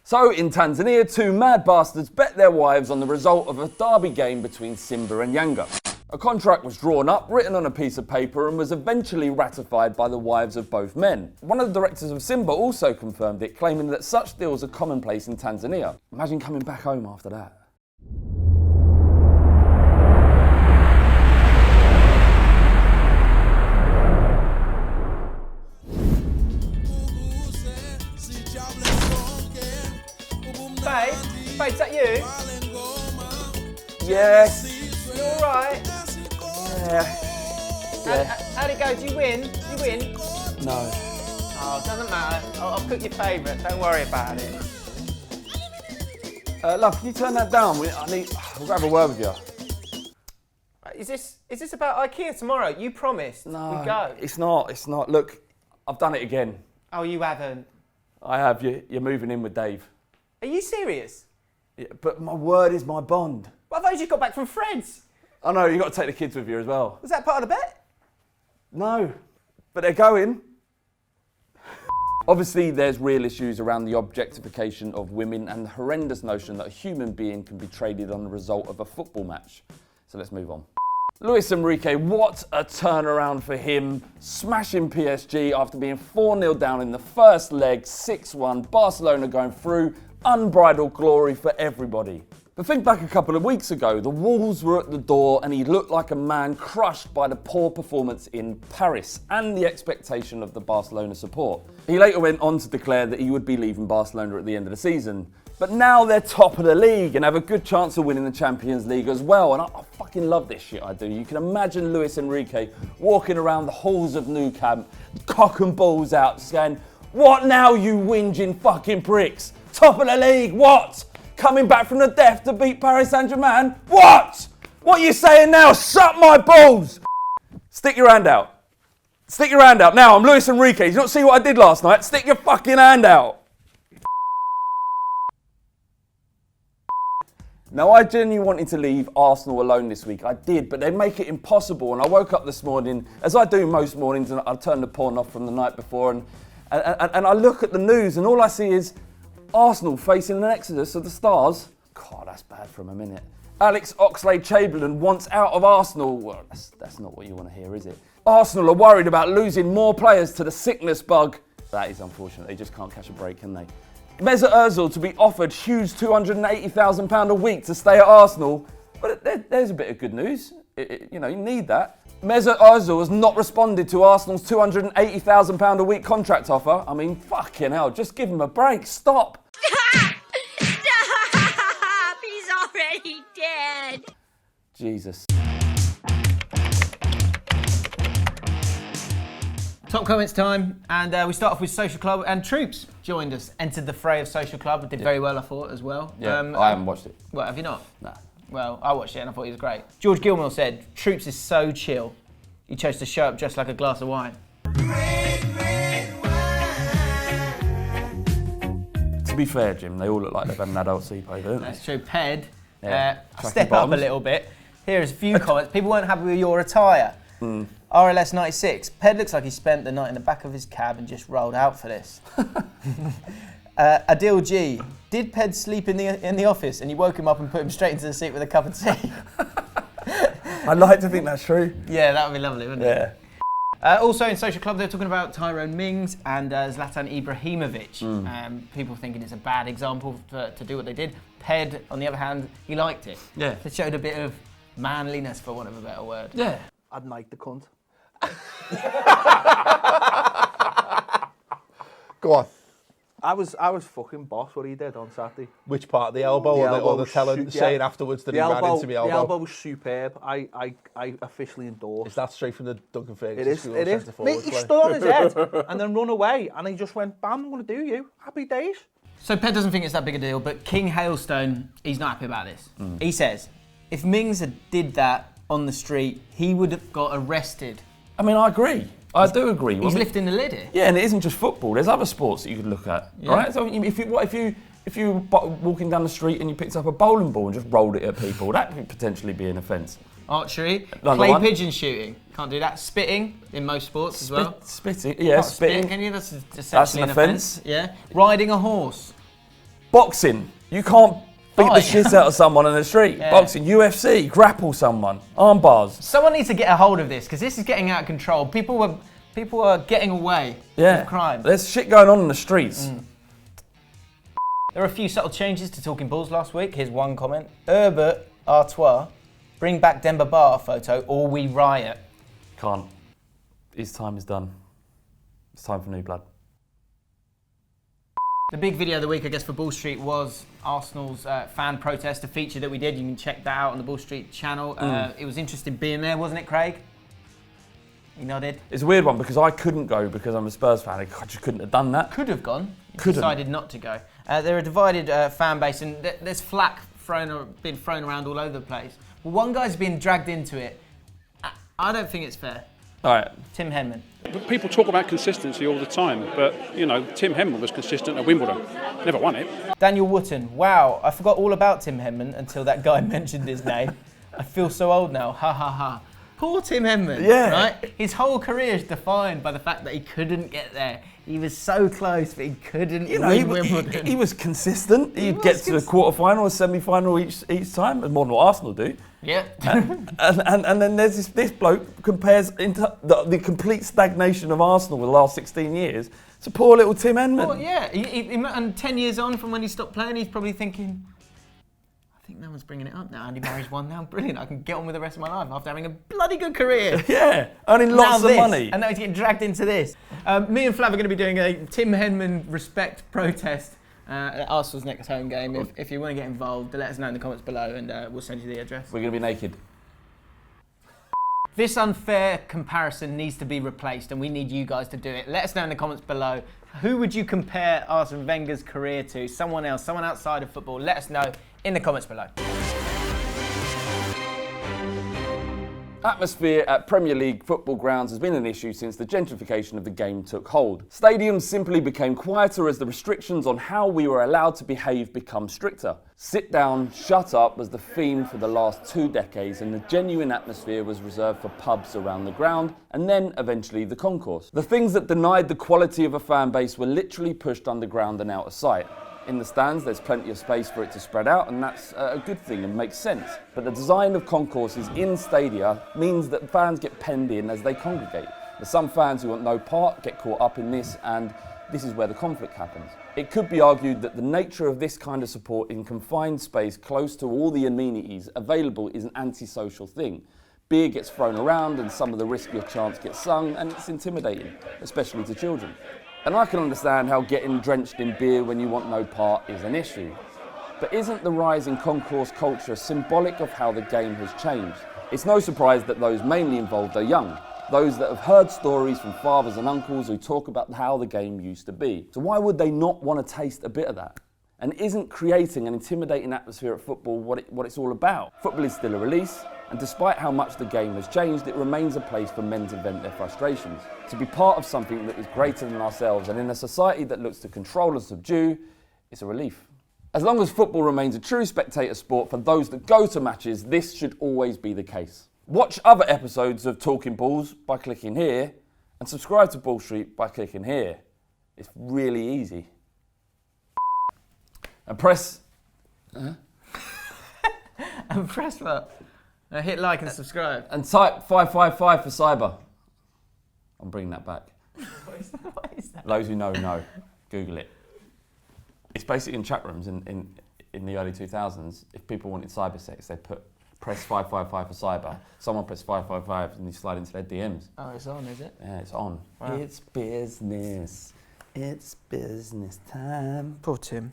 So, in Tanzania, two mad bastards bet their wives on the result of a derby game between Simba and Yanga. A contract was drawn up, written on a piece of paper, and was eventually ratified by the wives of both men. One of the directors of Simba also confirmed it, claiming that such deals are commonplace in Tanzania. Imagine coming back home after that. Babe, is that you? Yes. You alright? Yeah. How'd it go? Did you win? No. Oh, doesn't matter. I'll cook your favourite. Don't worry about it. Love, can you turn that down? We'll have a word with you. Is this about IKEA tomorrow? You promised. No, we go. It's not. Look, I've done it again. Oh, you haven't? I have. You're moving in with Dave. Are you serious? Yeah, but my word is my bond. Well, I thought you just got back from France. I know, you've got to take the kids with you as well. Was that part of the bet? No, but they're going. Obviously, there's real issues around the objectification of women and the horrendous notion that a human being can be traded on the result of a football match. So let's move on. Luis Enrique, what a turnaround for him. Smashing PSG after being 4-0 down in the first leg, 6-1, Barcelona going through, unbridled glory for everybody. But think back a couple of weeks ago, the Wolves were at the door and he looked like a man crushed by the poor performance in Paris and the expectation of the Barcelona support. He later went on to declare that he would be leaving Barcelona at the end of the season. But now they're top of the league and have a good chance of winning the Champions League as well. And I fucking love this shit, I do. You can imagine Luis Enrique walking around the halls of Nou Camp, cock and balls out, saying, "What now, you whinging fucking pricks? Top of the league, what? Coming back from the death to beat Paris Saint Germain? What? What are you saying now? Suck my balls!" Stick your hand out. Stick your hand out. Now, I'm Luis Enrique. Did you not see what I did last night? Stick your fucking hand out. Now, I genuinely wanted to leave Arsenal alone this week. I did, but they make it impossible. And I woke up this morning, as I do most mornings, and I turn the porn off from the night before, and I look at the news, and all I see is Arsenal facing an exodus of the stars. God, that's bad from a minute. Alex Oxlade-Chamberlain wants out of Arsenal. Well, that's not what you want to hear, is it? Arsenal are worried about losing more players to the sickness bug. That is unfortunate. They just can't catch a break, can they? Mesut Ozil to be offered huge £280,000 a week to stay at Arsenal. But there's a bit of good news. You need that. Mesut Ozil has not responded to Arsenal's £280,000 a week contract offer. I mean, fucking hell, just give him a break. Stop. Stop! He's already dead. Jesus. Top comments time, and we start off with Social Club, and Troops joined us, entered the fray of Social Club, did very well, I thought, as well. Yeah, I haven't watched it. Well, have you not? No. Well, I watched it and I thought he was great. George Gilmore said, Troops is so chill, he chose to show up just like a glass of wine. To be fair, Jim, they all look like they've had an adult sleepover, don't they? That's true. Ped, Yeah, step up a little bit. Here's a few comments. People weren't happy with your attire. RLS 96. Ped looks like he spent the night in the back of his cab and just rolled out for this. Adil G. Did Ped sleep in the office and you woke him up and put him straight into the seat with a cup of tea? I'd like to think that's true. Yeah, that would be lovely, wouldn't Yeah. it? Also in Social Club, they're talking about Tyrone Mings and Zlatan Ibrahimovic. People thinking it's a bad example to do what they did. Ped, on the other hand, he liked it. Yeah. It showed a bit of manliness, for want of a better word. Yeah. I'd like the cunt. Go on. I was fucking boss what he did on Saturday. Which part? The elbow, or the telling, saying afterwards that he ran into me elbow? The elbow was superb. I officially endorse. Is that straight from the Duncan Ferguson It is. school? It is. Mate, he play? stood on his head and then run away, and he just went, "Bam, I'm going to do you. Happy days." So Ped doesn't think it's that big a deal, but King Hailstone, he's not happy about this. He says, if Mings had did that on the street, he would have got arrested. I mean, I agree. I do agree. He's lifting the lid here. Yeah, and it isn't just football. There's other sports that you could look at, right? So if you were walking down the street and you picked up a bowling ball and just rolled it at people, that could potentially be an offence. Archery, Another clay one. pigeon shooting, can't do that. Spitting in most sports as well. Spitting, yeah, Can't spitting. spit, can you? That's essentially an an offence. offence. Yeah. Riding a horse. Boxing, you can't beat the Fight. shit out of someone in the street. Yeah. Boxing, UFC, grapple someone, arm bars. Someone needs to get a hold of this because this is getting out of control. People are getting away with crime. There's shit going on in the streets. There were a few subtle changes to Talking Balls last week. Here's one comment. Herbert Artois, bring back Demba Ba photo or we riot. Can't. His time is done. It's time for new blood. The big video of the week, I guess, for Ball Street was Arsenal's fan protest, a feature that we did. You can check that out on the Ball Street channel. It was interesting being there, wasn't it, Craig? You nodded. It's a weird one because I couldn't go because I'm a Spurs fan. I just couldn't have done that. Could have gone. Couldn't. Decided not to go. They're a divided fan base, and there's flack being thrown around all over the place. Well, one guy's been dragged into it. I don't think it's fair. All right. Tim Henman. People talk about consistency all the time, but, you know, Tim Henman was consistent at Wimbledon. Never won it. Daniel Wotton. Wow, I forgot all about Tim Henman until that guy mentioned his name. I feel so old now. Ha ha ha. Poor Tim Henman. Yeah. Right? His whole career is defined by the fact that he couldn't get there. He was so close, but he couldn't win Wimbledon. He was consistent. He'd get to the quarter-final or semi-final each time, more than what Arsenal do. Yeah. and then there's this bloke compares into the complete stagnation of Arsenal with the last 16 years to poor little Tim Henman. Well, yeah. And 10 years on from when he stopped playing, he's probably thinking, I think no one's bringing it up now. Andy Murray's won now. Brilliant. I can get on with the rest of my life after having a bloody good career. Yeah, earning lots Now of this, money. And now he's getting dragged into this. Me and Flav are going to be doing a Tim Henman respect protest at Arsenal's next home game. If you want to get involved, let us know in the comments below and we'll send you the address. We're going to be naked. This unfair comparison needs to be replaced and we need you guys to do it. Let us know in the comments below. Who would you compare Arsene Wenger's career to? Someone else, someone outside of football. Let us know in the comments below. Atmosphere at Premier League football grounds has been an issue since the gentrification of the game took hold. Stadiums simply became quieter as the restrictions on how we were allowed to behave become stricter. Sit down, shut up was the theme for the last 2 decades, and the genuine atmosphere was reserved for pubs around the ground and then eventually the concourse. The things that denied the quality of a fan base were literally pushed underground and out of sight. In the stands, there's plenty of space for it to spread out, and that's a good thing and makes sense. But the design of concourses in stadia means that fans get penned in as they congregate. There's some fans who want no part, get caught up in this, and this is where the conflict happens. It could be argued that the nature of this kind of support in confined space close to all the amenities available is an antisocial thing. Beer gets thrown around and some of the riskier chants get sung, and it's intimidating, especially to children. And I can understand how getting drenched in beer when you want no part is an issue. But isn't the rise in concourse culture symbolic of how the game has changed? It's no surprise that those mainly involved are young, those that have heard stories from fathers and uncles who talk about how the game used to be. So why would they not want to taste a bit of that? And isn't creating an intimidating atmosphere at football what it's all about? Football is still a release, and despite how much the game has changed, it remains a place for men to vent their frustrations. To be part of something that is greater than ourselves, and in a society that looks to control and subdue, it's a relief. As long as football remains a true spectator sport for those that go to matches, this should always be the case. Watch other episodes of Talking Balls by clicking here, and subscribe to Ball Street by clicking here. It's really easy. And press... And press what? Hit like and subscribe. And type 555 for cyber. I'm bringing that back. What is that? Those who know. Google it. It's basically in chat rooms in the early 2000s. If people wanted cyber sex, they put press 555 for cyber. Someone press 555 and you slide into their DMs. Oh, it's on, is it? Yeah, it's on. Wow. It's business. It's business time. Poor Tim.